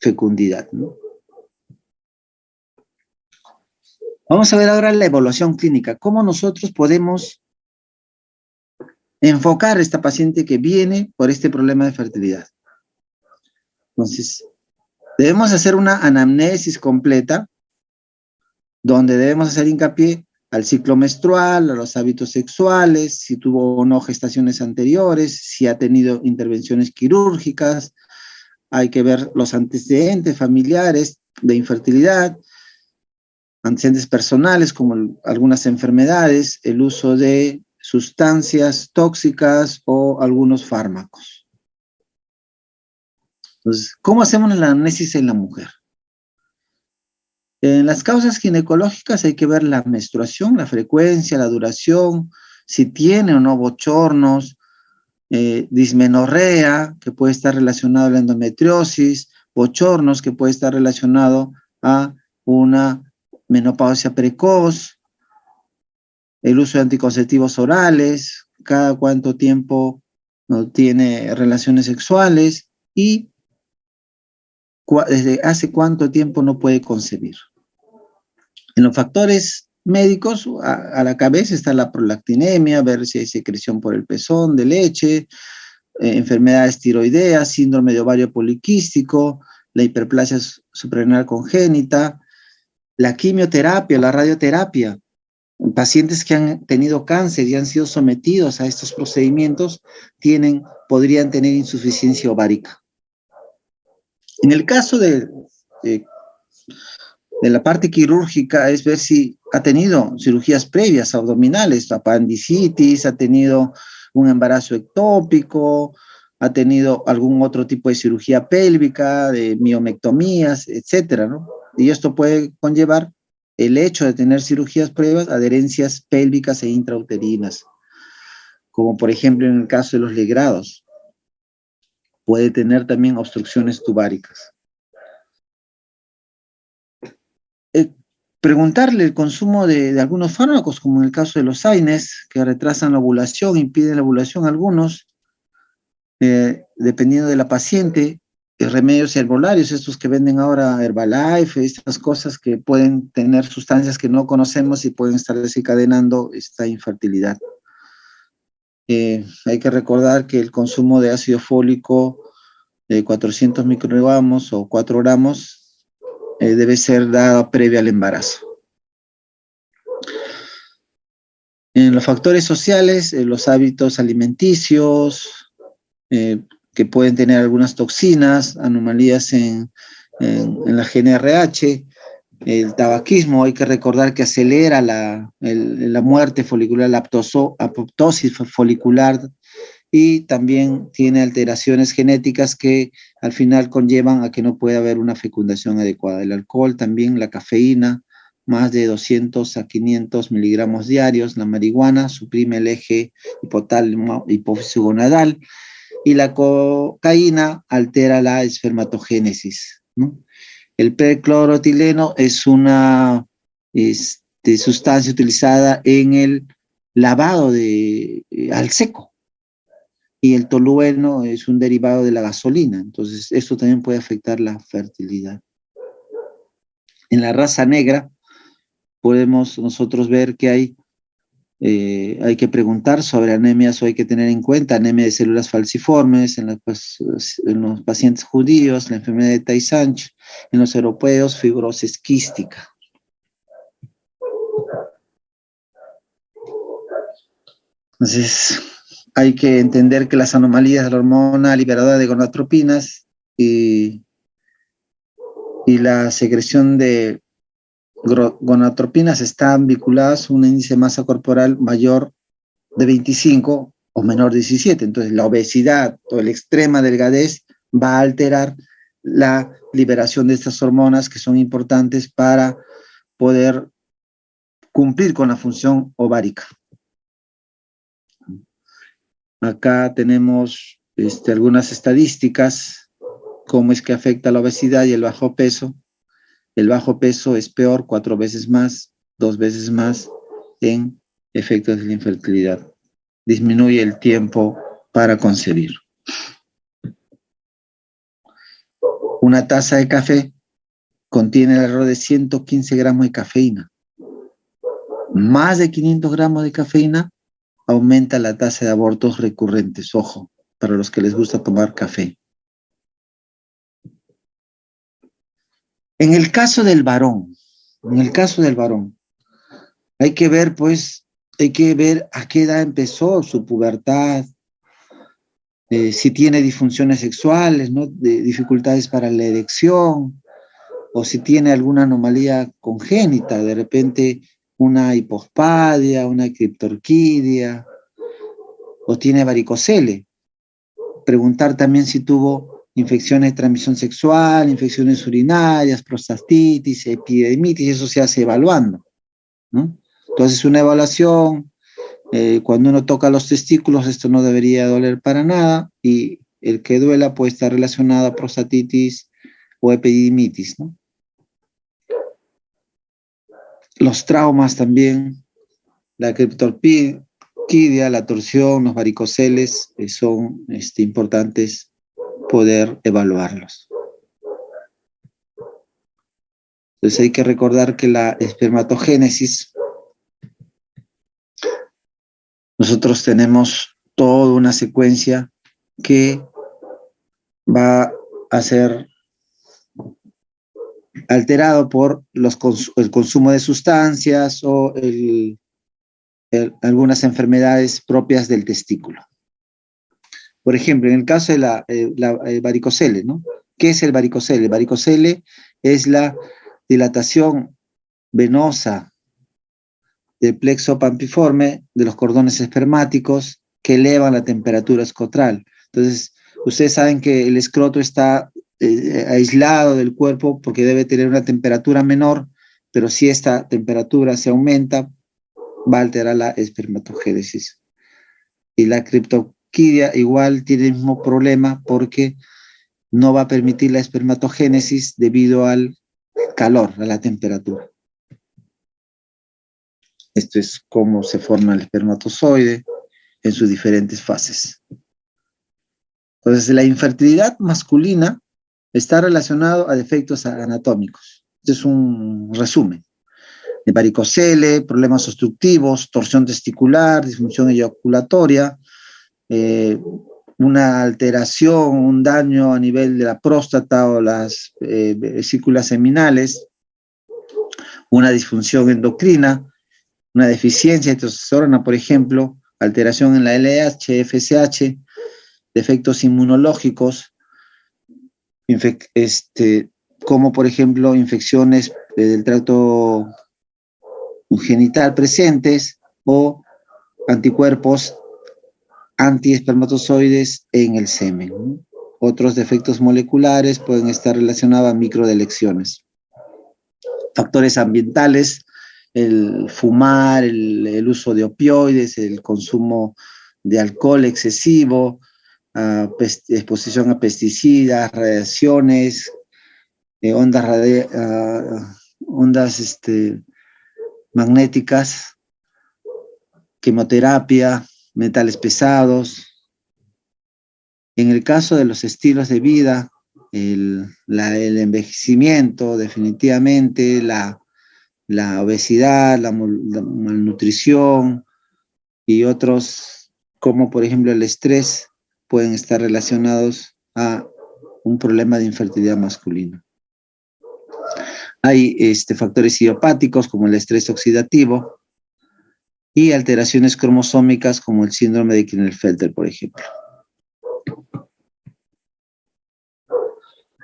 fecundidad, ¿no? Vamos a ver ahora la evaluación clínica. ¿Cómo nosotros podemos enfocar a esta paciente que viene por este problema de fertilidad? Entonces, debemos hacer una anamnesis completa, donde debemos hacer hincapié al ciclo menstrual, a los hábitos sexuales, si tuvo o no gestaciones anteriores, si ha tenido intervenciones quirúrgicas, hay que ver los antecedentes familiares de infertilidad, antecedentes personales como algunas enfermedades, el uso de sustancias tóxicas o algunos fármacos. Entonces, ¿cómo hacemos la anamnesis en la mujer? En las causas ginecológicas hay que ver la menstruación, la frecuencia, la duración, si tiene o no bochornos, dismenorrea, que puede estar relacionado a la endometriosis, bochornos, que puede estar relacionado a una menopausia precoz, el uso de anticonceptivos orales, cada cuánto tiempo no tiene relaciones sexuales y desde hace cuánto tiempo no puede concebir. En los factores médicos, a la cabeza está la prolactinemia, ver si hay secreción por el pezón de leche, enfermedades tiroideas, síndrome de ovario poliquístico, la hiperplasia suprarrenal congénita, la quimioterapia, la radioterapia. Pacientes que han tenido cáncer y han sido sometidos a estos procedimientos podrían tener insuficiencia ovárica. En el caso de la parte quirúrgica es ver si ha tenido cirugías previas abdominales, apendicitis, ha tenido un embarazo ectópico, ha tenido algún otro tipo de cirugía pélvica, de miomectomías, etcétera, ¿no? Y esto puede conllevar el hecho de tener cirugías previas, adherencias pélvicas e intrauterinas, como por ejemplo en el caso de los legrados. Puede tener también obstrucciones tubáricas. Preguntarle el consumo de algunos fármacos, como en el caso de los AINES, que retrasan la ovulación, impiden la ovulación algunos, dependiendo de la paciente, remedios herbolarios, estos que venden ahora Herbalife, estas cosas que pueden tener sustancias que no conocemos y pueden estar desencadenando esta infertilidad. Hay que recordar que el consumo de ácido fólico de 400 microgramos o 4 gramos debe ser dado previo al embarazo. En los factores sociales, los hábitos alimenticios, que pueden tener algunas toxinas, anomalías en la GNRH, el tabaquismo, hay que recordar que acelera la muerte folicular, la apoptosis folicular, y también tiene alteraciones genéticas que al final conllevan a que no pueda haber una fecundación adecuada. El alcohol también, la cafeína, más de 200 a 500 miligramos diarios, la marihuana suprime el eje hipotálamo hipófisis gonadal, y la cocaína altera la espermatogénesis, ¿no? El percloroetileno es una sustancia utilizada en el lavado al seco, y el tolueno es un derivado de la gasolina, entonces esto también puede afectar la fertilidad. En la raza negra podemos nosotros ver que hay que preguntar sobre anemias, o hay que tener en cuenta anemia de células falciformes en los pacientes judíos, la enfermedad de Tay-Sachs, en los europeos, fibrosis quística. Entonces, hay que entender que las anomalías de la hormona liberadora de gonadotropinas y la secreción de gonadotropinas están vinculadas a un índice de masa corporal mayor de 25 o menor de 17. Entonces, la obesidad o la extrema delgadez va a alterar la liberación de estas hormonas que son importantes para poder cumplir con la función ovárica. Acá tenemos algunas estadísticas, cómo es que afecta la obesidad y el bajo peso. El bajo peso es peor 4 veces más, 2 veces más en efectos de la infertilidad. Disminuye el tiempo para concebir. Una taza de café contiene alrededor de 115 gramos de cafeína. Más de 500 gramos de cafeína aumenta la tasa de abortos recurrentes. Ojo, para los que les gusta tomar café. En el caso del varón, hay que ver, pues, a qué edad empezó su pubertad, si tiene disfunciones sexuales, ¿no? De dificultades para la erección, o si tiene alguna anomalía congénita, de repente una hipospadia, una criptorquidia, o tiene varicocele. Preguntar también si tuvo infecciones de transmisión sexual, infecciones urinarias, prostatitis, epididimitis, eso se hace evaluando, ¿no? Entonces, una evaluación, cuando uno toca los testículos, esto no debería doler para nada, y el que duela puede estar relacionado a prostatitis o epididimitis, ¿no? Los traumas también, la criptorquidia, la torsión, los varicoceles, son importantes poder evaluarlos. Entonces hay que recordar que la espermatogénesis, nosotros tenemos toda una secuencia que va a ser alterado por el consumo de sustancias o algunas enfermedades propias del testículo. Por ejemplo, en el caso de la varicocele, ¿no? ¿Qué es el varicocele? El varicocele es la dilatación venosa del plexo pampiforme de los cordones espermáticos que elevan la temperatura escrotal. Entonces, ustedes saben que el escroto está aislado del cuerpo porque debe tener una temperatura menor, pero si esta temperatura se aumenta, va a alterar la espermatogénesis. Y la criptorquidia igual tiene el mismo problema porque no va a permitir la espermatogénesis debido al calor, a la temperatura. Esto es cómo se forma el espermatozoide en sus diferentes fases. Entonces, la infertilidad masculina está relacionado a defectos anatómicos. Este es un resumen. De varicocele, problemas obstructivos, torsión testicular, disfunción eyaculatoria, una alteración, un daño a nivel de la próstata o las vesículas seminales, una disfunción endocrina, una deficiencia de testosterona, por ejemplo, alteración en la LH, FSH, defectos inmunológicos, como por ejemplo infecciones del tracto genital presentes o anticuerpos antiespermatozoides en el semen, ¿no? Otros defectos moleculares pueden estar relacionados a microdelecciones. Factores ambientales, el fumar, el uso de opioides, el consumo de alcohol excesivo, exposición a pesticidas, radiaciones, ondas magnéticas, quimioterapia, metales pesados. En el caso de los estilos de vida, el envejecimiento, definitivamente, la obesidad, la malnutrición y otros, como por ejemplo el estrés, pueden estar relacionados a un problema de infertilidad masculina. Hay factores idiopáticos como el estrés oxidativo y alteraciones cromosómicas como el síndrome de Klinefelter, por ejemplo.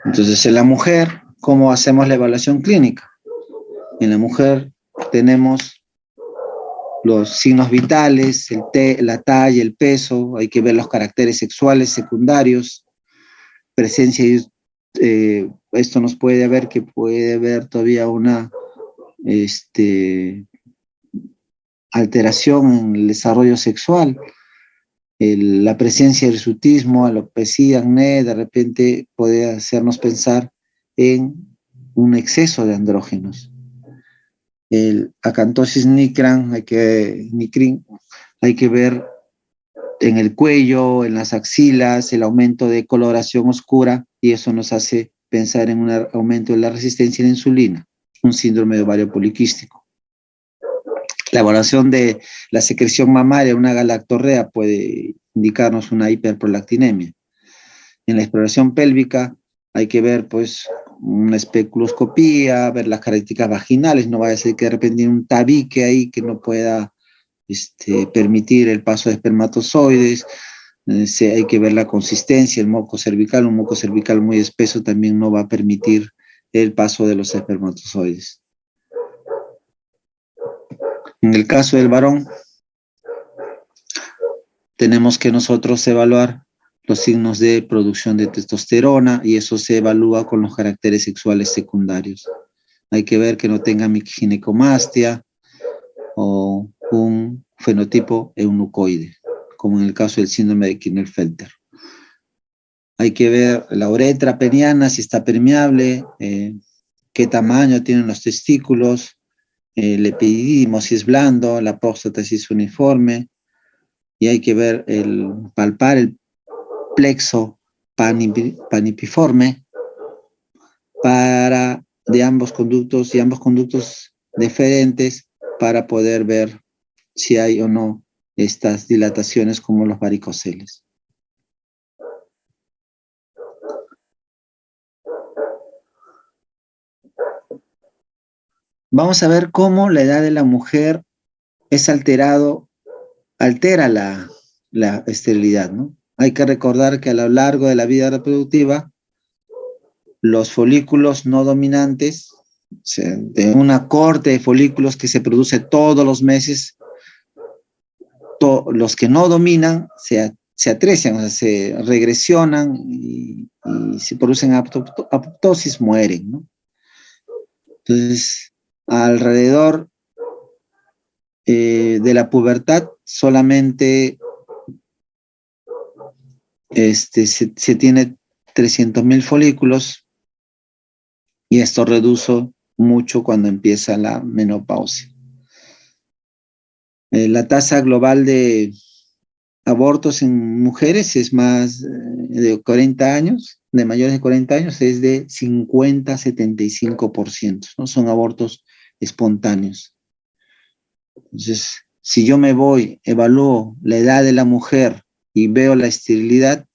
Entonces, en la mujer, ¿cómo hacemos la evaluación clínica? En la mujer tenemos los signos vitales, la talla, el peso, hay que ver los caracteres sexuales secundarios, presencia, esto nos puede ver que puede haber todavía una alteración en el desarrollo sexual, la presencia de hirsutismo, alopecia, acné, de repente puede hacernos pensar en un exceso de andrógenos. El acantosis nigrans, hay que ver en el cuello, en las axilas, el aumento de coloración oscura, y eso nos hace pensar en un aumento de la resistencia a la insulina, un síndrome de ovario poliquístico. La evaluación de la secreción mamaria, una galactorrea, puede indicarnos una hiperprolactinemia. En la exploración pélvica hay que ver, pues, una especuloscopía, ver las características vaginales, no vaya a ser que de repente tiene un tabique ahí que no pueda permitir el paso de espermatozoides. Hay que ver la consistencia, el moco cervical, un moco cervical muy espeso también no va a permitir el paso de los espermatozoides. En el caso del varón, tenemos que nosotros evaluar los signos de producción de testosterona y eso se evalúa con los caracteres sexuales secundarios. Hay que ver que no tenga ginecomastia o un fenotipo eunucoide, como en el caso del síndrome de Klinefelter. Hay que ver la uretra peniana, si está permeable, qué tamaño tienen los testículos, el epididimo, si es blando, la próstata, si es uniforme, y hay que ver palpar el plexo panipiforme de ambos conductos deferentes para poder ver si hay o no estas dilataciones como los varicoceles. Vamos a ver cómo la edad de la mujer es altera la esterilidad, ¿no? Hay que recordar que a lo largo de la vida reproductiva, los folículos no dominantes, o sea, de una corte de folículos que se produce todos los meses, los que no dominan se atrecian, o sea, se regresionan y se producen apoptosis, mueren, ¿no? Entonces, alrededor de la pubertad solamente se tiene 300.000 folículos y esto reduce mucho cuando empieza la menopausia. La tasa global de abortos en mujeres es más de 40 años, de mayores de 40 años, es de 50 a 75%, ¿no? Son abortos espontáneos. Entonces, si yo me voy, evalúo la edad de la mujer y veo la esterilidad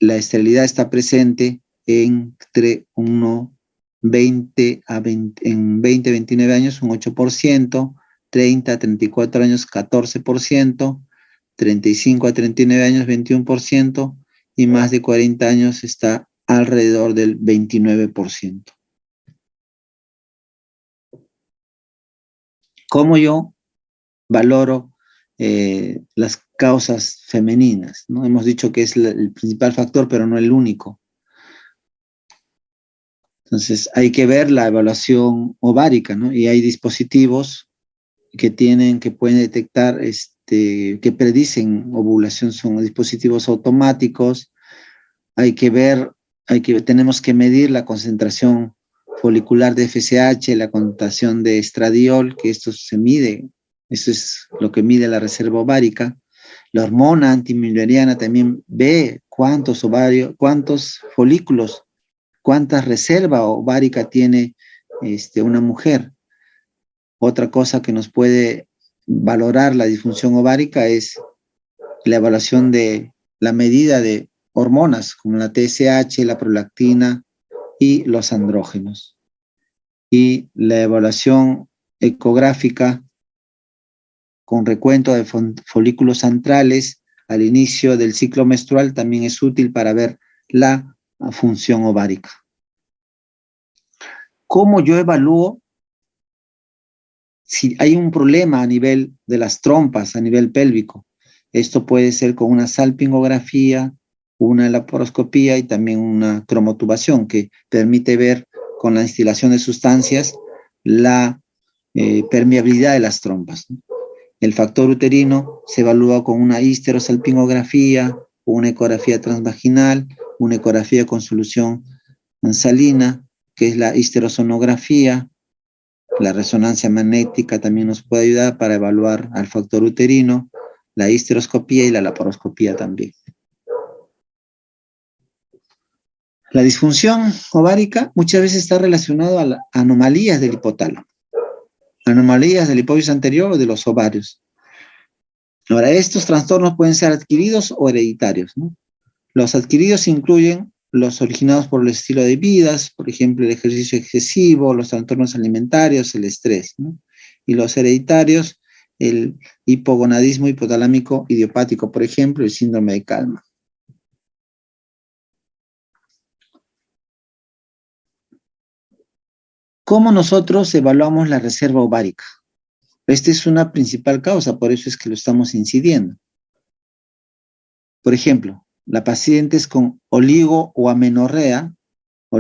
está presente entre 20 a 29 años, un 8%, 30 a 34 años, 14%, 35 a 39 años, 21%, y más de 40 años está alrededor del 29%. ¿Cómo yo valoro las causas femeninas, ¿no? Hemos dicho que es el principal factor, pero no el único. Entonces, hay que ver la evaluación ovárica, ¿no? Y hay dispositivos que pueden detectar, que predicen ovulación, son dispositivos automáticos. Tenemos que medir la concentración folicular de FSH, la concentración de estradiol, que esto se mide. Eso es lo que mide la reserva ovárica. La hormona antimilleriana también ve cuántos folículos, cuánta reserva ovárica tiene una mujer. Otra cosa que nos puede valorar la disfunción ovárica es la evaluación de la medida de hormonas, como la TSH, la prolactina y los andrógenos. Y la evaluación ecográfica con recuento de folículos antrales al inicio del ciclo menstrual también es útil para ver la función ovárica. ¿Cómo yo evalúo si hay un problema a nivel de las trompas, a nivel pélvico? Esto puede ser con una salpingografía, una laparoscopía y también una cromotubación que permite ver con la instilación de sustancias la permeabilidad de las trompas, ¿no? El factor uterino se evalúa con una histerosalpingografía, una ecografía transvaginal, una ecografía con solución salina, que es la histerosonografía. La resonancia magnética también nos puede ayudar para evaluar al factor uterino, la histeroscopía y la laparoscopía también. La disfunción ovárica muchas veces está relacionada a anomalías del hipotálamo, anomalías del hipófisis anterior o de los ovarios. Ahora, estos trastornos pueden ser adquiridos o hereditarios, ¿no? Los adquiridos incluyen los originados por el estilo de vida, por ejemplo, el ejercicio excesivo, los trastornos alimentarios, el estrés, ¿no? Y los hereditarios, el hipogonadismo hipotalámico idiopático, por ejemplo, el síndrome de Kalman. ¿Cómo nosotros evaluamos la reserva ovárica? Esta es una principal causa, por eso es que lo estamos incidiendo. Por ejemplo, la paciente es con oligoamenorrea o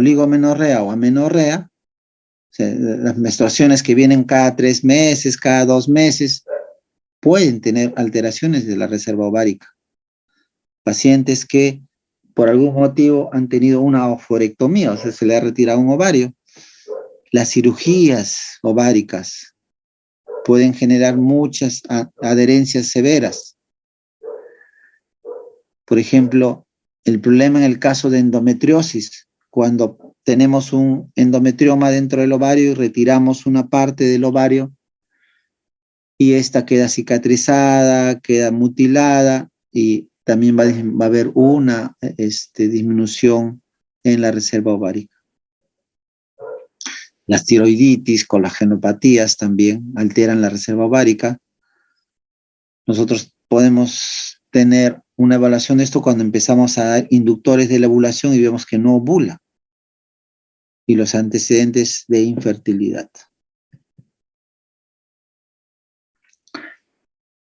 amenorrea, o sea, las menstruaciones que vienen cada 3 meses, cada 2 meses, pueden tener alteraciones de la reserva ovárica. Pacientes que por algún motivo han tenido una oforectomía, o sea, se le ha retirado un ovario. Las cirugías ováricas pueden generar muchas adherencias severas. Por ejemplo, el problema en el caso de endometriosis, cuando tenemos un endometrioma dentro del ovario y retiramos una parte del ovario y esta queda cicatrizada, queda mutilada y también va a haber una disminución en la reserva ovárica. Las tiroiditis, colagenopatías también alteran la reserva ovárica. Nosotros podemos tener una evaluación de esto cuando empezamos a dar inductores de la ovulación y vemos que no ovula. Y los antecedentes de infertilidad.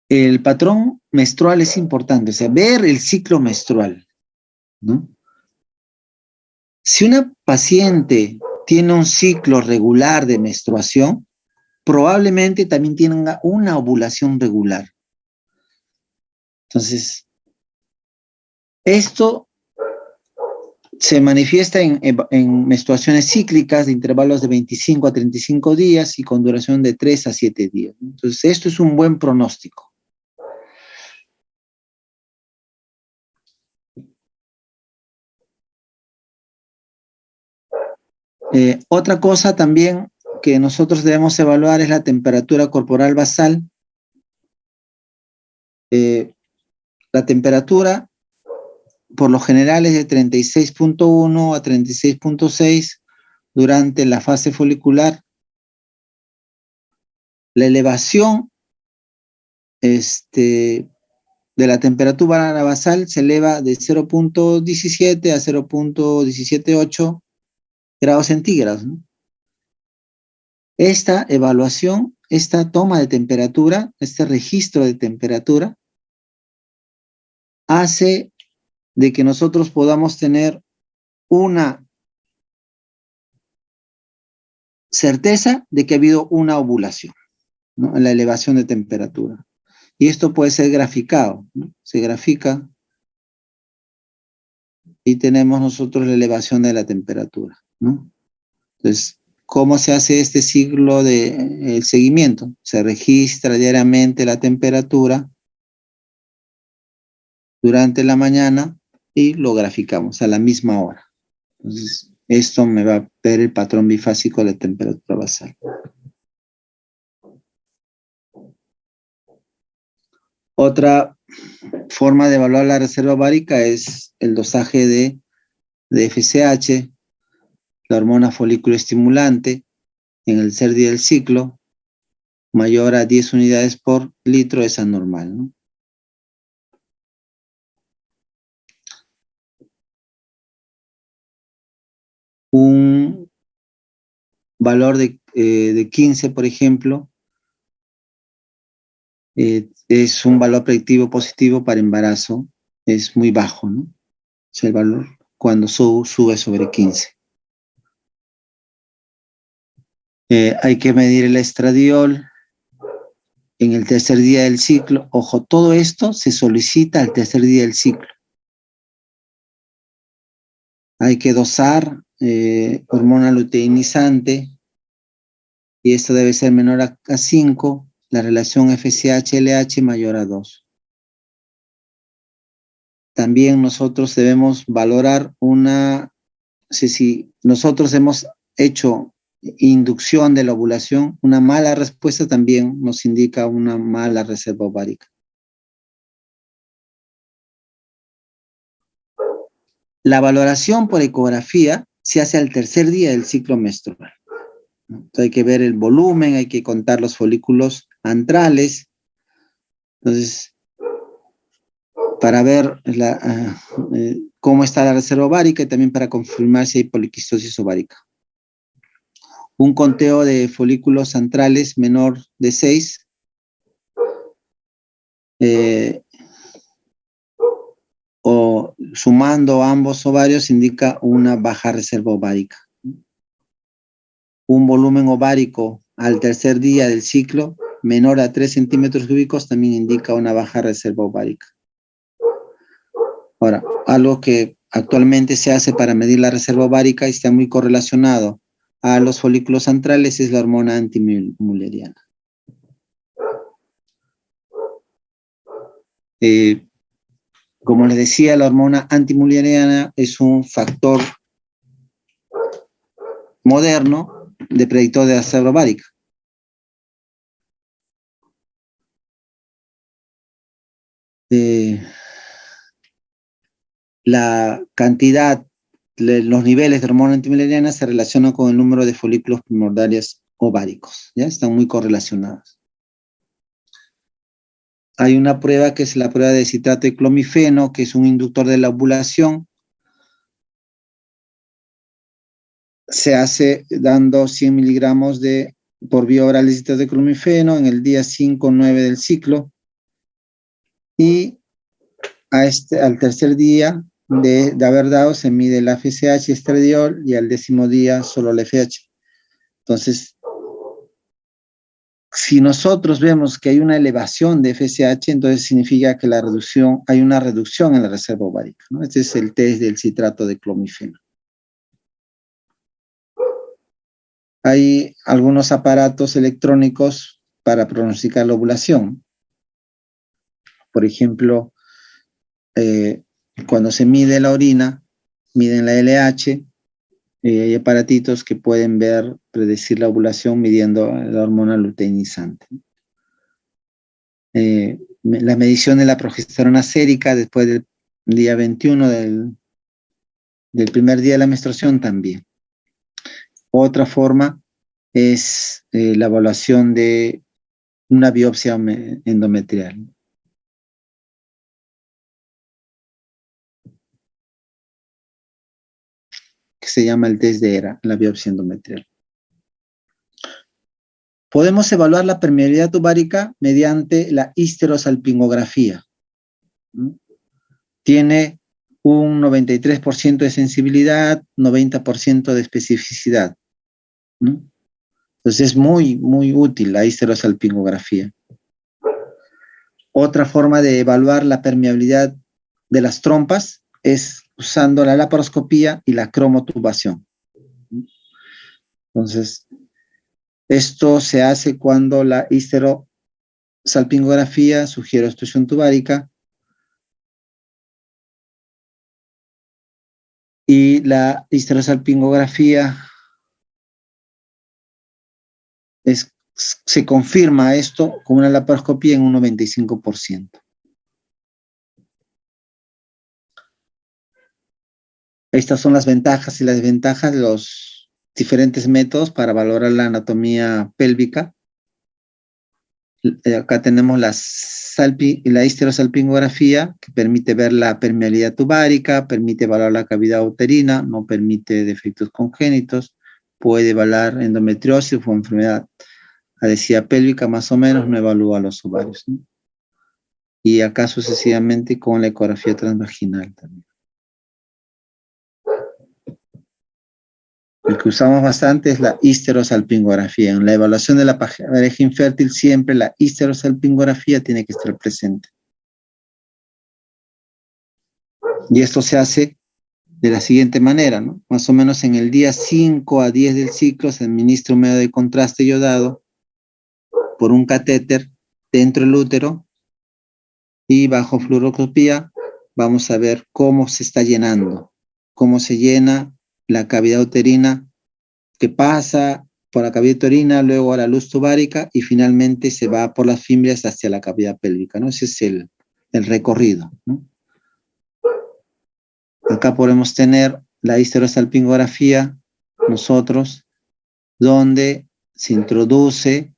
El patrón menstrual es importante, o sea, ver el ciclo menstrual, ¿no? Si una paciente tiene un ciclo regular de menstruación, probablemente también tenga una ovulación regular. Entonces, esto se manifiesta en menstruaciones cíclicas de intervalos de 25 a 35 días y con duración de 3 a 7 días. Entonces, esto es un buen pronóstico. Otra cosa también que nosotros debemos evaluar es la temperatura corporal basal. La temperatura, por lo general, es de 36.1 a 36.6 durante la fase folicular. La elevación de la temperatura basal se eleva de 0.17 a 0.178 grados centígrados, ¿no? Esta evaluación, esta toma de temperatura, este registro de temperatura, hace de que nosotros podamos tener una certeza de que ha habido una ovulación, ¿no? En la elevación de temperatura. Y esto puede ser graficado, ¿no? Se grafica y tenemos nosotros la elevación de la temperatura, ¿no? Entonces, ¿cómo se hace este ciclo de el seguimiento? Se registra diariamente la temperatura durante la mañana y lo graficamos a la misma hora. Entonces, esto me va a ver el patrón bifásico de la temperatura basal. Otra forma de evaluar la reserva ovárica es el dosaje de FSH, la hormona folículo estimulante, en el tercer día del ciclo, mayor a 10 unidades por litro es anormal, ¿no? Un valor de 15, por ejemplo, es un valor predictivo positivo para embarazo, es muy bajo, ¿no? O sea, el valor cuando sube sobre 15. Hay que medir el estradiol en el tercer día del ciclo. Ojo, todo esto se solicita al tercer día del ciclo. Hay que dosar hormona luteinizante y esto debe ser menor a 5, la relación FSH-LH mayor a 2. También nosotros debemos valorar una si nosotros hemos hecho inducción de la ovulación, una mala respuesta también nos indica una mala reserva ovárica. La valoración por ecografía se hace al tercer día del ciclo menstrual. Entonces hay que ver el volumen, hay que contar los folículos antrales. Entonces, para ver cómo está la reserva ovárica y también para confirmar si hay poliquistosis ovárica. Un conteo de folículos antrales menor de 6 o sumando ambos ovarios indica una baja reserva ovárica. Un volumen ovárico al tercer día del ciclo menor a 3 centímetros cúbicos también indica una baja reserva ovárica. Ahora, algo que actualmente se hace para medir la reserva ovárica y está muy correlacionado a los folículos antrales es la hormona antimülleriana. Como les decía, la hormona antimülleriana es un factor moderno de predictor de la reserva ovárica. La cantidad, los niveles de hormona antimülleriana se relacionan con el número de folículos primordiales ováricos, ¿ya? Están muy correlacionados. Hay una prueba que es la prueba de citrato de clomifeno, que es un inductor de la ovulación. Se hace dando 100 miligramos por vía oral de citrato de clomifeno en el día 5 o 9 del ciclo. Y al tercer día de haber dado se mide la FSH estradiol y al 10º día solo la FH. Entonces, si nosotros vemos que hay una elevación de FSH, entonces significa que hay una reducción en la reserva ovárica, ¿no? Este es el test del citrato de clomifeno. Hay algunos aparatos electrónicos para pronosticar la ovulación. Por ejemplo, cuando se mide la orina, miden la LH, hay aparatitos que pueden predecir la ovulación midiendo la hormona luteinizante. La medición de la progesterona sérica después del día 21 del primer día de la menstruación también. Otra forma es la evaluación de una biopsia endometrial. Que se llama el test de ERA, la biopsia endometrial. Podemos evaluar la permeabilidad ovárica mediante la histerosalpingografía. Tiene un 93% de sensibilidad, 90% de especificidad. Entonces es muy, muy útil la histerosalpingografía. Otra forma de evaluar la permeabilidad de las trompas es usando la laparoscopía y la cromotubación. Entonces, esto se hace cuando la histerosalpingografía sugiere obstrucción tubárica y la histerosalpingografía se confirma esto con una laparoscopía en un 95%. Estas son las ventajas y las desventajas de los diferentes métodos para valorar la anatomía pélvica. Acá tenemos la histerosalpingografía, que permite ver la permeabilidad tubárica, permite evaluar la cavidad uterina, no permite defectos congénitos, puede evaluar endometriosis o enfermedad adhesiva pélvica, más o menos, no evalúa los ovarios, ¿no? Y acá sucesivamente con la ecografía transvaginal también. El que usamos bastante es la histerosalpingografía. En la evaluación de la pareja infértil siempre la histerosalpingografía tiene que estar presente. Y esto se hace de la siguiente manera, ¿no? Más o menos en el día 5 a 10 del ciclo se administra un medio de contraste iodado por un catéter dentro del útero y bajo fluoroscopía vamos a ver cómo se está llenando, cómo se llena la cavidad uterina, que pasa por la cavidad uterina, luego a la luz tubárica y finalmente se va por las fimbrias hacia la cavidad pélvica, ¿no? Ese es el recorrido, ¿no? Acá podemos tener la histerosalpingografía, nosotros, donde se introduce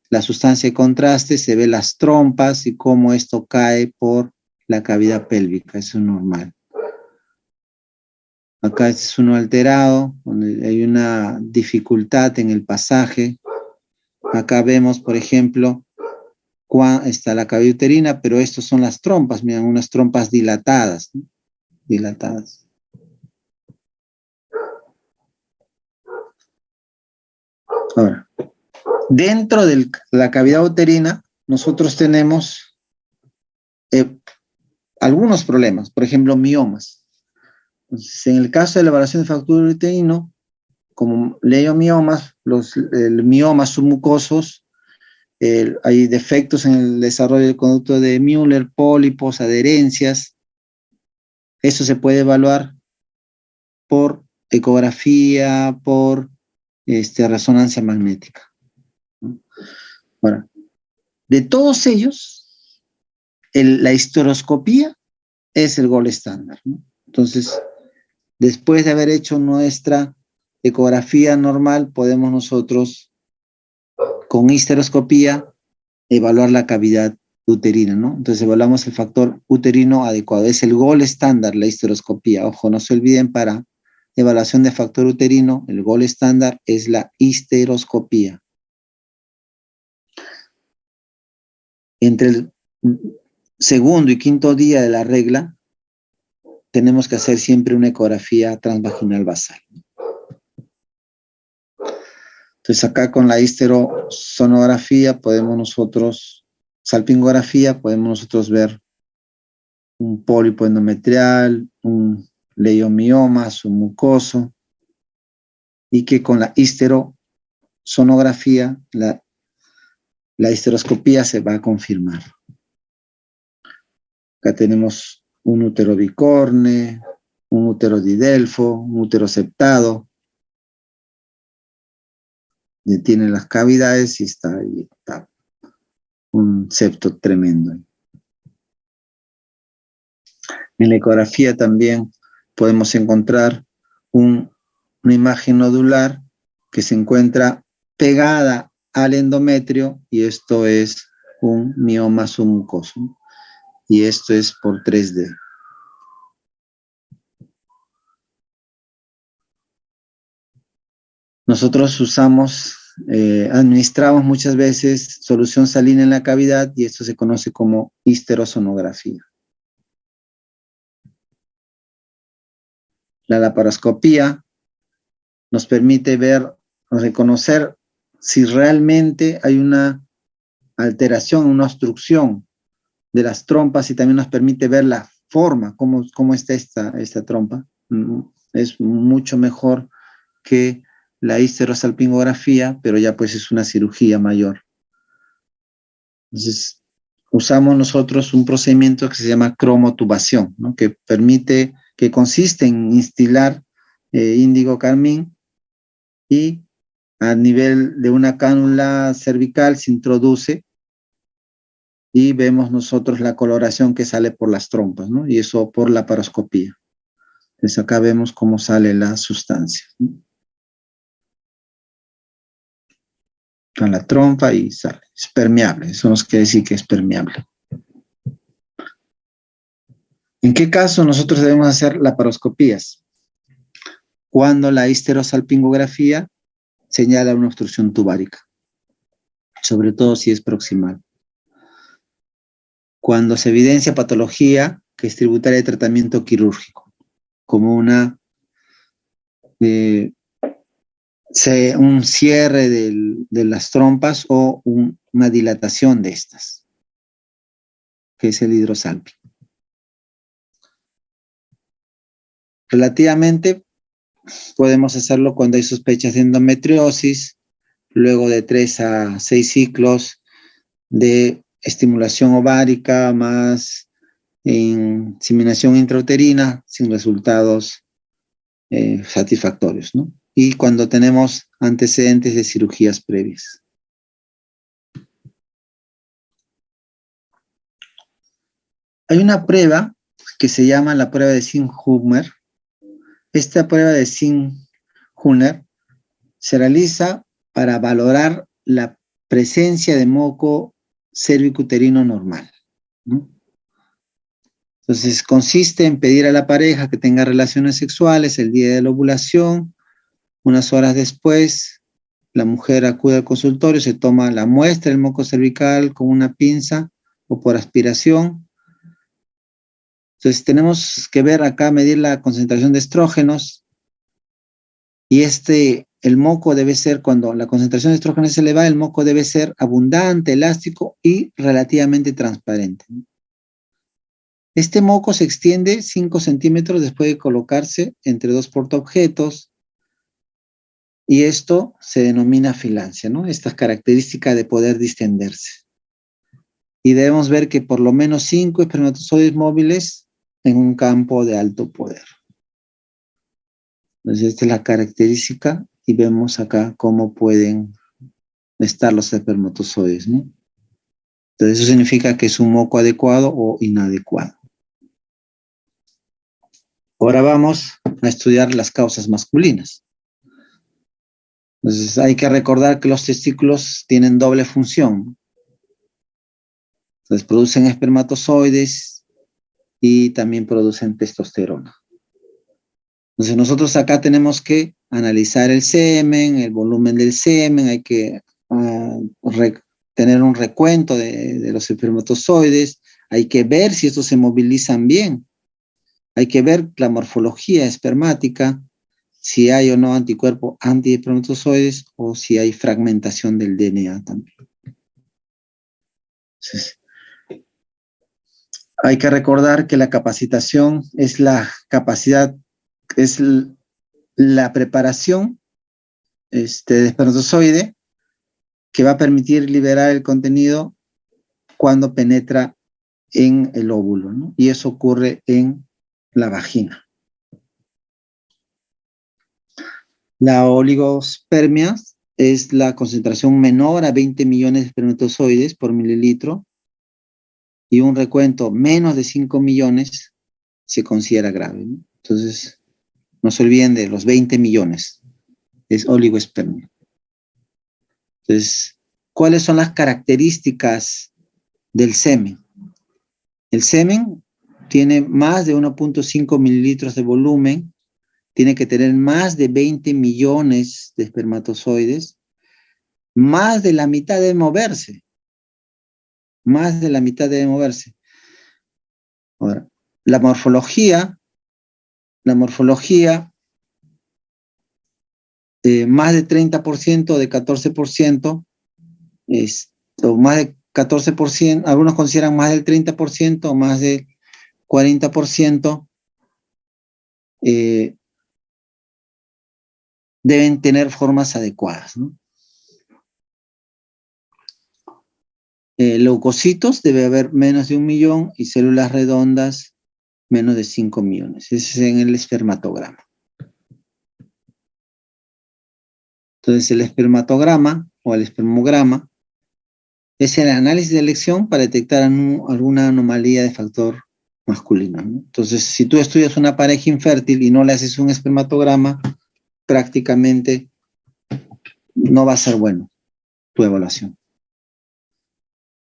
la sustancia de contraste, se ve las trompas y cómo esto cae por la cavidad pélvica, eso es normal. Acá este es uno alterado, donde hay una dificultad en el pasaje. Acá vemos, por ejemplo, está la cavidad uterina, pero estas son las trompas, miren, unas trompas dilatadas, ¿no? Dilatadas. Ahora, dentro de la cavidad uterina, nosotros tenemos algunos problemas, por ejemplo, miomas. Entonces, en el caso de la evaluación de factor uterino, como leiomiomas, los miomas submucosos, hay defectos en el desarrollo del conducto de Müller, pólipos, adherencias. Eso se puede evaluar por ecografía, por resonancia magnética. Ahora, de todos ellos, la histeroscopía es el gol estándar, ¿no? Entonces, después de haber hecho nuestra ecografía normal, podemos nosotros, con histeroscopía, evaluar la cavidad uterina, ¿no? Entonces, evaluamos el factor uterino adecuado. Es el gol estándar, la histeroscopía. Ojo, no se olviden, para evaluación de factor uterino, el gol estándar es la histeroscopía. Entre el segundo y quinto día de la regla, tenemos que hacer siempre una ecografía transvaginal basal. Entonces acá con la histerosonografía podemos nosotros, salpingografía, podemos nosotros ver un pólipo endometrial, un leiomioma submucoso, y que con la histerosonografía, la histeroscopía se va a confirmar. Acá tenemos un útero bicorne, un útero didelfo, un útero septado. Y tiene las cavidades y está ahí, está un septo tremendo. En la ecografía también podemos encontrar una imagen nodular que se encuentra pegada al endometrio, y esto es un mioma submucoso. Y esto es por 3D. Nosotros administramos muchas veces solución salina en la cavidad, y esto se conoce como histerosonografía. La laparoscopía nos permite reconocer si realmente hay una alteración, una obstrucción de las trompas, y también nos permite ver la forma, cómo está esta trompa. Es mucho mejor que la histerosalpingografía, pero ya pues es una cirugía mayor. Entonces, usamos nosotros un procedimiento que se llama cromotubación, ¿no? Que consiste en instilar índigo carmín, y a nivel de una cánula cervical se introduce y vemos nosotros la coloración que sale por las trompas, ¿no? Y eso por la laparoscopía. Entonces acá vemos cómo sale la sustancia, ¿no? Con la trompa y sale. Es permeable, eso nos quiere decir que es permeable. ¿En qué caso nosotros debemos hacer laparoscopías? Cuando la histerosalpingografía señala una obstrucción tubárica, sobre todo si es proximal. Cuando se evidencia patología que es tributaria de tratamiento quirúrgico, como un cierre de las trompas o una dilatación de estas, que es el hidrosalping. Relativamente podemos hacerlo cuando hay sospechas de endometriosis, luego de 3 a 6 ciclos de estimulación ovárica más inseminación intrauterina sin resultados satisfactorios, ¿no? Y cuando tenemos antecedentes de cirugías previas. Hay una prueba que se llama la prueba de Singh-Hummer. Esta prueba de Singh-Hummer se realiza para valorar la presencia de moco cervicuterino normal, ¿no? Entonces, consiste en pedir a la pareja que tenga relaciones sexuales el día de la ovulación. Unas horas después, la mujer acude al consultorio, se toma la muestra del moco cervical con una pinza o por aspiración. Entonces, tenemos que ver acá, medir la concentración de estrógenos. Y el moco debe ser, cuando la concentración de estrógenos es elevada, el moco debe ser abundante, elástico y relativamente transparente. Este moco se extiende 5 centímetros después de colocarse entre dos portaobjetos, y esto se denomina filancia, ¿no? Esta característica de poder distenderse. Y debemos ver que por lo menos 5 espermatozoides móviles en un campo de alto poder. Entonces, esta es la característica y vemos acá cómo pueden estar los espermatozoides, ¿no? Entonces, eso significa que es un moco adecuado o inadecuado. Ahora vamos a estudiar las causas masculinas. Entonces, hay que recordar que los testículos tienen doble función. Entonces, producen espermatozoides y también producen testosterona. Entonces, nosotros acá tenemos que analizar el semen, el volumen del semen, hay que tener un recuento de los espermatozoides, hay que ver si estos se movilizan bien, hay que ver la morfología espermática, si hay o no anticuerpo antiespermatozoides o si hay fragmentación del DNA también. Entonces, hay que recordar que la capacitación es la capacidad, es la preparación de espermatozoide que va a permitir liberar el contenido cuando penetra en el óvulo, ¿no? Y eso ocurre en la vagina. La oligospermia es la concentración menor a 20 millones de espermatozoides por mililitro, y un recuento menos de 5 millones se considera grave, ¿no? Entonces, no se olviden de los 20 millones, es oligospermia. Entonces, ¿cuáles son las características del semen? El semen tiene más de 1.5 mililitros de volumen, tiene que tener más de 20 millones de espermatozoides, más de la mitad debe moverse, más de la mitad debe moverse. Ahora, la morfología, más de 30%, de 14%, o más de 14%, algunos consideran más del 30% o más del 40%, deben tener formas adecuadas, ¿no? Leucocitos debe haber menos de 1 millón y células redondas menos de 5 millones. Ese es en el espermatograma. Entonces, el espermatograma o el espermograma es el análisis de elección para detectar alguna anomalía de factor masculino, ¿no? Entonces, si tú estudias una pareja infértil y no le haces un espermatograma, prácticamente no va a ser bueno tu evaluación.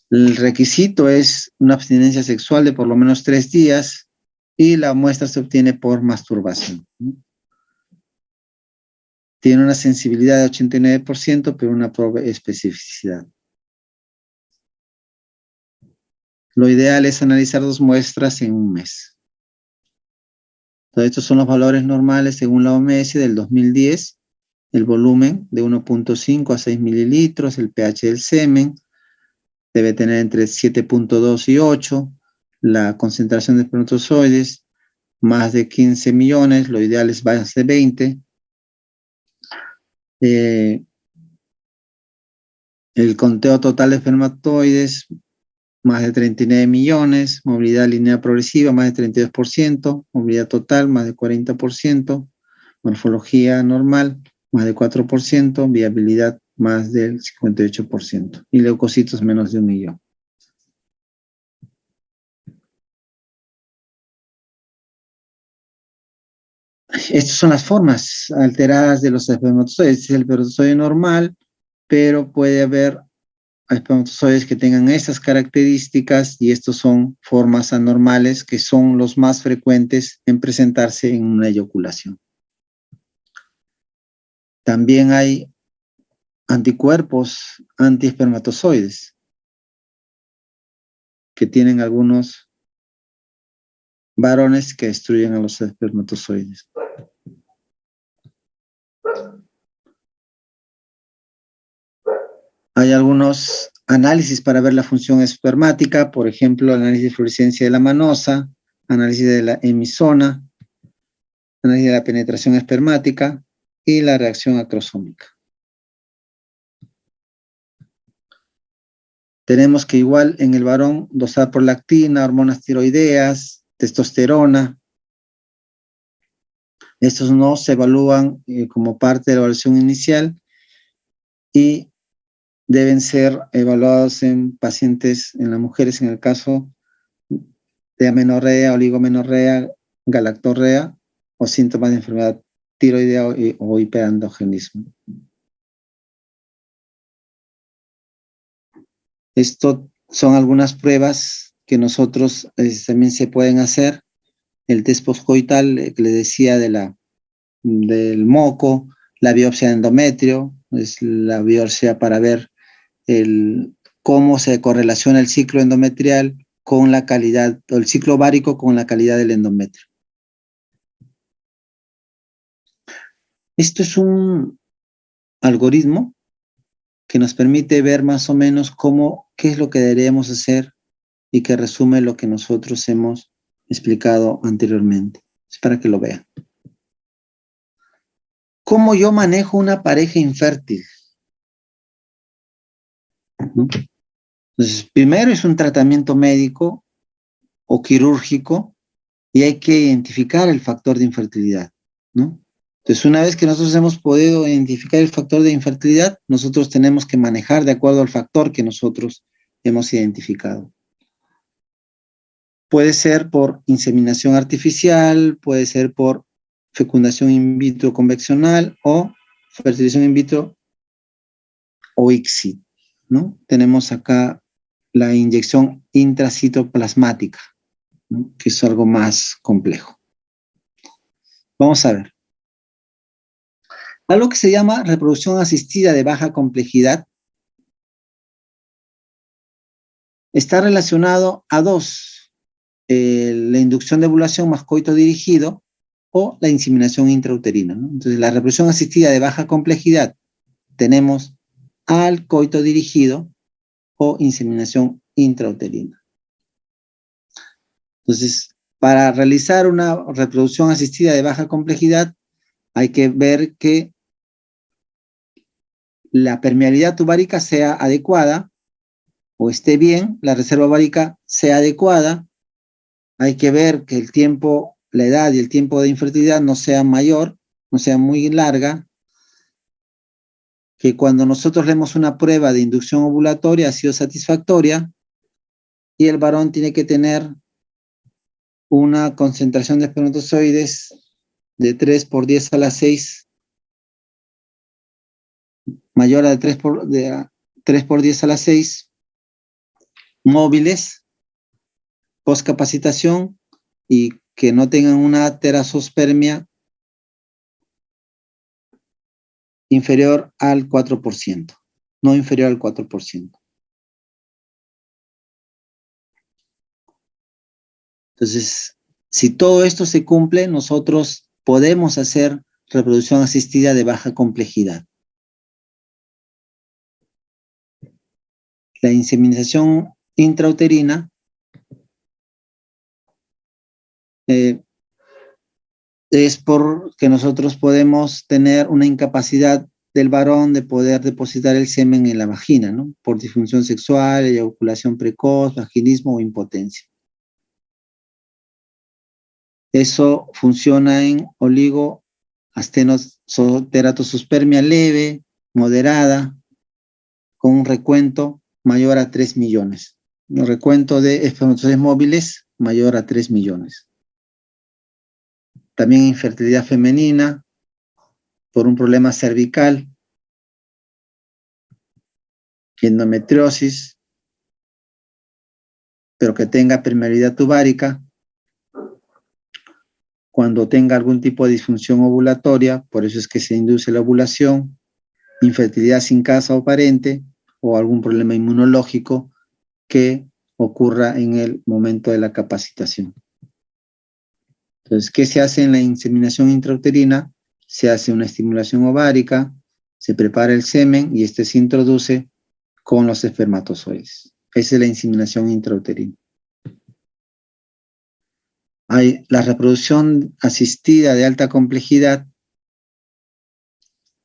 El requisito es una abstinencia sexual de por lo menos 3 días y la muestra se obtiene por masturbación, ¿no? Tiene una sensibilidad de 89%, pero una pobre especificidad. Lo ideal es analizar 2 muestras en un mes. Entonces, estos son los valores normales según la OMS del 2010. El volumen de 1.5 a 6 mililitros, el pH del semen debe tener entre 7.2 y 8, la concentración de espermatozoides más de 15 millones, lo ideal es más de 20. El conteo total de espermatozoides más de 39 millones, movilidad lineal progresiva más de 32%, movilidad total más de 40%, Morfología normal, más de 4%, viabilidad más del 58%, y leucocitos menos de 1 millón. Estas son las formas alteradas de los espermatozoides. Este es el espermatozoide normal, pero puede haber espermatozoides que tengan estas características, y estos son formas anormales que son los más frecuentes en presentarse en una eyaculación. También hay anticuerpos antiespermatozoides que tienen algunos varones que destruyen a los espermatozoides. Hay algunos análisis para ver la función espermática, por ejemplo, análisis de fluorescencia de la manosa, análisis de la emisona, análisis de la penetración espermática y la reacción acrosómica. Tenemos que igual en el varón dosar prolactina, hormonas tiroideas, testosterona. Estos no se evalúan como parte de la evaluación inicial y deben ser evaluados en pacientes, en las mujeres, en el caso de amenorrea, oligomenorrea, galactorrea o síntomas de enfermedad tiroidea o hiperandrogenismo. Esto son algunas pruebas que nosotros también se pueden hacer. El test postcoital que les decía del moco, la biopsia de endometrio, es la biopsia para ver cómo se correlaciona el ciclo endometrial con la calidad, o el ciclo ovárico con la calidad del endometrio. Esto es un algoritmo que nos permite ver más o menos qué es lo que deberíamos hacer y que resume lo que nosotros hemos explicado anteriormente. Es para que lo vean. ¿Cómo yo manejo una pareja infértil? Entonces, primero es un tratamiento médico o quirúrgico y hay que identificar el factor de infertilidad, ¿no? Entonces, una vez que nosotros hemos podido identificar el factor de infertilidad, nosotros tenemos que manejar de acuerdo al factor que nosotros hemos identificado. Puede ser por inseminación artificial, puede ser por fecundación in vitro convencional o fertilización in vitro o ICSI, ¿no? Tenemos acá la inyección intracitoplasmática, ¿no? Que es algo más complejo. Vamos a ver. Algo que se llama reproducción asistida de baja complejidad está relacionado a dos: la inducción de ovulación más coito dirigido o la inseminación intrauterina, ¿no? Entonces, la reproducción asistida de baja complejidad tenemos al coito dirigido o inseminación intrauterina. Entonces, para realizar una reproducción asistida de baja complejidad, hay que ver que la permeabilidad tuvárica sea adecuada o esté bien, la reserva ovárica sea adecuada. Hay que ver que el tiempo, la edad y el tiempo de infertilidad no sea mayor, no sea muy larga, que cuando nosotros leemos una prueba de inducción ovulatoria ha sido satisfactoria, y el varón tiene que tener una concentración de espermatozoides de 3 por 10 a la 6, mayor a 3 por 10 a la 6, móviles, postcapacitación, y que no tengan una terazospermia inferior al 4%, no inferior al 4%. Entonces, si todo esto se cumple, nosotros podemos hacer reproducción asistida de baja complejidad. La inseminación intrauterina es porque nosotros podemos tener una incapacidad del varón de poder depositar el semen en la vagina, ¿no? Por disfunción sexual, eyaculación precoz, vaginismo o impotencia. Eso funciona en oligo, Asteroteratosuspermia leve, moderada, con un recuento mayor a 3 millones. El recuento de espermatozoides móviles mayor a 3 millones. También infertilidad femenina por un problema cervical, endometriosis, pero que tenga permeabilidad tubárica. Cuando tenga algún tipo de disfunción ovulatoria, por eso es que se induce la ovulación, infertilidad sin causa aparente o algún problema inmunológico que ocurra en el momento de la capacitación. Entonces, ¿qué se hace en la inseminación intrauterina? Se hace una estimulación ovárica, se prepara el semen y este se introduce con los espermatozoides. Esa es la inseminación intrauterina. Hay la reproducción asistida de alta complejidad,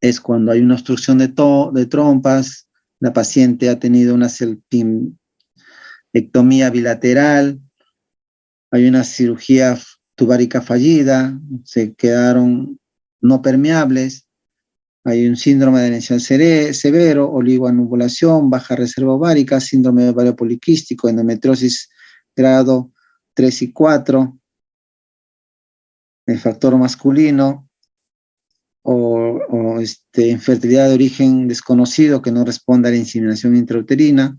es cuando hay una obstrucción de trompas, la paciente ha tenido una ectomía bilateral, hay una cirugía tubárica fallida, se quedaron no permeables, hay un síndrome de anexión severo, oligoanovulación, baja reserva ovárica, síndrome de ovario poliquístico, endometriosis grado 3 y 4, el factor masculino, o infertilidad de origen desconocido que no responde a la inseminación intrauterina,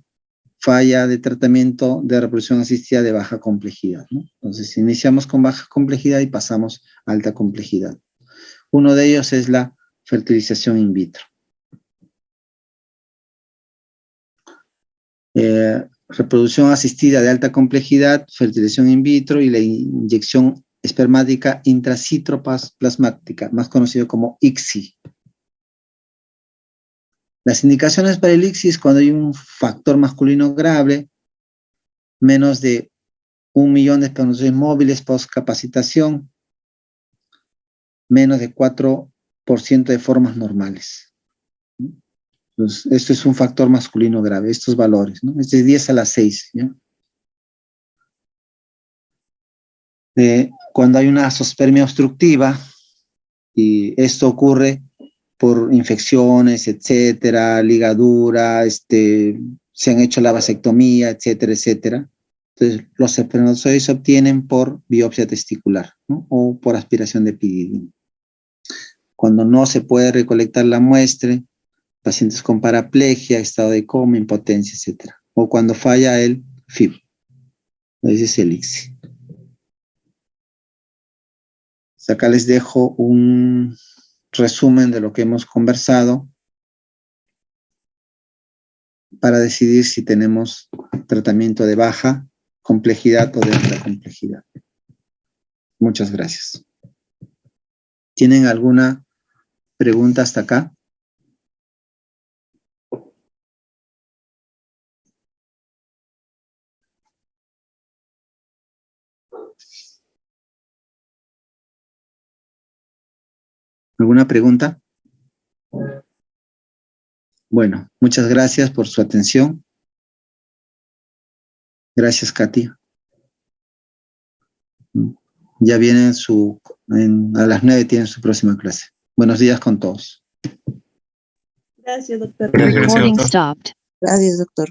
falla de tratamiento de reproducción asistida de baja complejidad, ¿no? Entonces, iniciamos con baja complejidad y pasamos a alta complejidad. Uno de ellos es la fertilización in vitro. Reproducción asistida de alta complejidad, fertilización in vitro y la inyección espermática intracitoplasmática, más conocido como ICSI. Las indicaciones para el ICSI es cuando hay un factor masculino grave, menos de 1 millón de espermatozoides móviles post-capacitación, menos de 4% de formas normales. Entonces, esto es un factor masculino grave, estos valores, ¿no? Es de 10 a la 6, ¿ya? Cuando hay una azoospermia obstructiva, y esto ocurre por infecciones, etcétera, ligadura, se han hecho la vasectomía, etcétera, etcétera. Entonces, los espermatozoides se obtienen por biopsia testicular, ¿no? O por aspiración de epididimio. Cuando no se puede recolectar la muestra, pacientes con paraplegia, estado de coma, impotencia, etcétera. O cuando falla el FIB. Ese es el ICSI. Acá les dejo un resumen de lo que hemos conversado para decidir si tenemos tratamiento de baja complejidad o de alta complejidad. Muchas gracias. ¿Tienen alguna pregunta hasta acá? ¿Alguna pregunta? Bueno, muchas gracias por su atención. Gracias, Katy. Ya vienen a las 9 tienen su próxima clase. Buenos días con todos. Gracias, doctor. Gracias, doctor. Gracias, doctor.